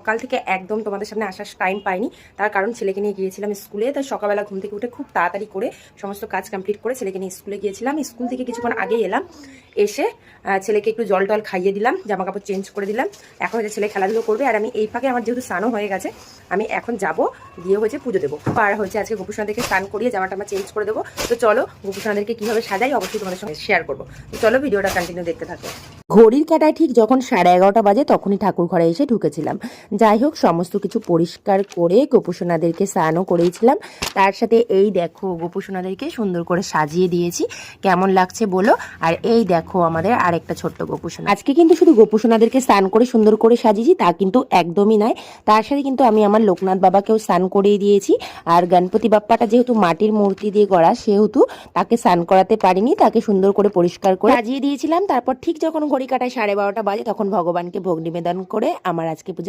সকাল থেকে একদম তোমাদের সামনে আসার টাইম পাইনি, তার কারণ ছেলেকে নিয়ে গিয়েছিলাম স্কুলে। তাই সকালবেলা ঘুম থেকে উঠে খুব তাড়াতাড়ি করে সমস্ত কাজ কমপ্লিট করে ছেলেকে নিয়ে স্কুলে গিয়েছিলাম। স্কুল থেকে কিছুক্ষণ আগে এলাম, এসে ছেলেকে একটু জল টল খাইয়ে দিলাম, জামা কাপড় চেঞ্জ করে দিলাম। এখন হচ্ছে ছেলে খেলাধুলো করবে, আর আমি এই ফাঁকে আমার যেহেতু স্নানও হয়ে গেছে, আমি এখন যাব গিয়ে হচ্ছে পুজো দেবো। আর হচ্ছে আজকে গোপুসোনাদেরকে স্নান করিয়ে জামাটা আমার চেঞ্জ করে দেবো। তো চলো গোপুসোনাদেরকে কীভাবে সাজাই অবশ্যই তোমাদের সঙ্গে শেয়ার করবো। তো চলো ভিডিওটা কন্টিনিউ দেখতে থাকো। ঘড়ির কাঁটায় ঠিক যখন 11:30 বাজে তখনই ঠাকুর ঘরে এসে ঢুকেছিলাম। যাই হোক, সমস্ত কিছু পরিষ্কার করে গোপুসোনাদেরকে স্নানও করেছিলাম। তার সাথে এই দেখো গোপুসোনাদেরকে সুন্দর করে সাজিয়ে দিয়েছি, কেমন লাগছে বলো। আর এই দেখো আমাদের আরেকটা ছোট্ট গোপুসোনা। আজকে কিন্তু শুধু গোপুসোনাদেরকে স্নান করে সুন্দর করে সাজিয়েছি তা কিন্তু একদমই নয়, তার সাথে কিন্তু আমি আমার লোকনাথ বাবাকেও স্নান করিয়ে দিয়েছি। আর গণপতি বাপ্পাটা যেহেতু মাটির মূর্তি দিয়ে গড়া, সেহেতু তাকে স্নান করাতে পারিনি, তাকে সুন্দর করে পরিষ্কার করে সাজিয়ে দিয়েছিলাম। তারপর ঠিক যখন ঘড়ি কাটায় 12:30 বাজে তখন ভগবানকে ভোগ নিবেদন করে আমার আজকে পুজো